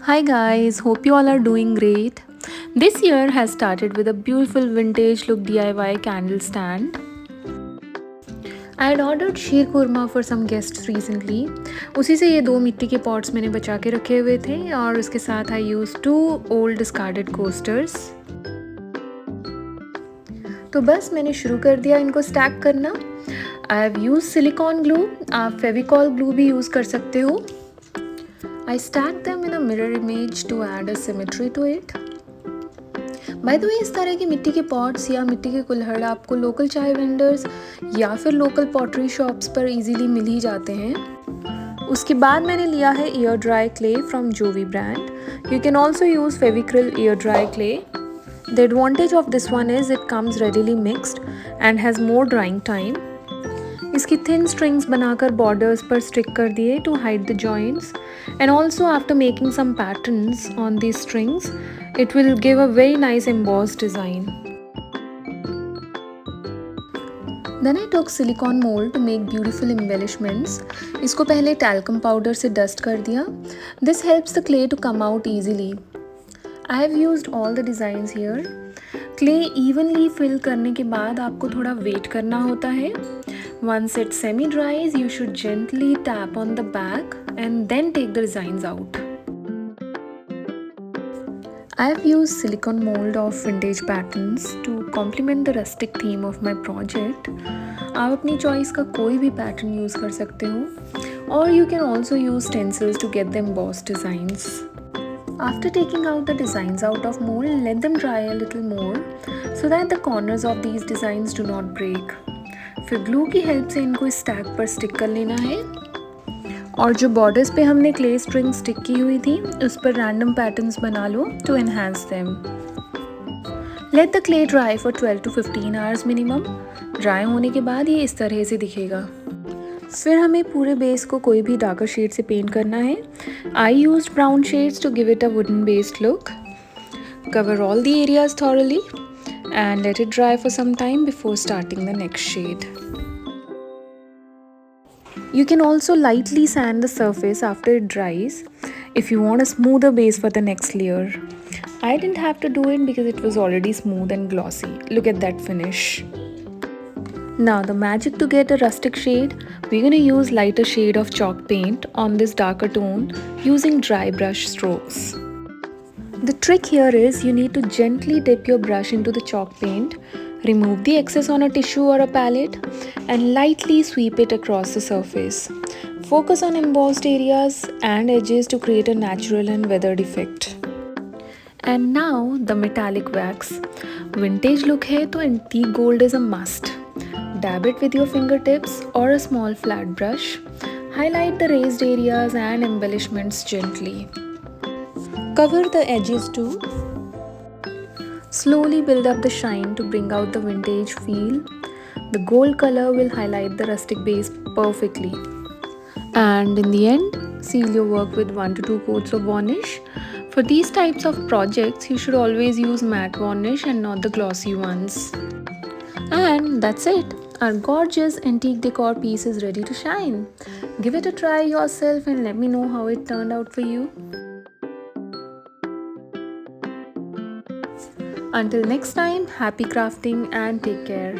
Hi guys, hope you all are doing great. This year has started with a beautiful vintage look DIY candle stand. I had ordered sheer kurma for some guests recently. उसी से ये दो मिट्टी के pots मैंने बचा के रखे हुए थे और उसके साथ I used two old discarded coasters. तो बस मैंने शुरू कर दिया इनको स्टैक करना. I have used silicone glue. आप फेविकॉल ग्लू भी यूज़ कर सकते हो. I stacked them in a mirror image to add a symmetry to it. By the way, इस तरह की मिट्टी के पॉट्स या मिट्टी के कुल्हड़ आपको लोकल चाय वेंडर्स या फिर लोकल पॉटरी शॉप्स पर इजीली मिल ही जाते हैं. उसके बाद मैंने लिया है air dry clay from Jovi brand. You can also use Fevicryl air dry clay. The advantage of this one is it comes readily mixed and has more drying time. इसकी thin strings बनाकर borders पर stick कर दिए to hide the joints, and also after making some patterns on these strings, it will give a very nice embossed design. Then I took silicone mold to make beautiful embellishments. इसको पहले talcum powder से dust कर दिया. This helps the clay to come out easily. I have used all the designs here. Clay evenly fill करने के बाद आपको थोड़ा wait करना होता है. Once it semi-dries, you should gently tap on the back and then take the designs out. I have used silicone mold of vintage patterns to complement the rustic theme of my project. आप अपनी choice का कोई भी pattern use कर सकते हो, or you can also use stencils to get the embossed designs. After taking out the designs out of mold, let them dry a little more so that the corners of these designs do not break. फिर glue की help से इनको इस stack पर stick कर लेना है, और जो बॉर्डर्स पे हमने क्ले स्ट्रिंग स्टिक की हुई थी उस पर रैंडम पैटर्न्स बना लो to enhance them. Let the clay dry for 12 to 15 hours minimum. Dry होने के बाद ये इस तरह से दिखेगा. फिर हमें पूरे बेस को कोई भी डार्कर शेड से पेंट करना है. I used brown shades to give it a wooden based look. Cover all the areas thoroughly and let it dry for some time before starting the next shade. You can also lightly sand the surface after it dries if you want a smoother base for the next layer. I didn't have to do it because it was already smooth and glossy. Look at that finish. Now the magic to get a rustic shade, we're going to use lighter shade of chalk paint on this darker tone using dry brush strokes. The trick here is you need to gently dip your brush into the chalk paint, remove the excess on a tissue or a palette, and lightly sweep it across the surface. Focus on embossed areas and edges to create a natural and weathered effect. And now the metallic wax. Vintage look hai to antique gold is a must. Dab it with your fingertips or a small flat brush. Highlight the raised areas and embellishments gently. Cover the edges too. Slowly build up the shine to bring out the vintage feel. The gold color will highlight the rustic base perfectly. And in the end, seal your work with 1 to 2 coats of varnish. For these types of projects, you should always use matte varnish and not the glossy ones. And that's it. Our gorgeous antique decor piece is ready to shine. Give it a try yourself and let me know how it turned out for you. Until next time, happy crafting and take care.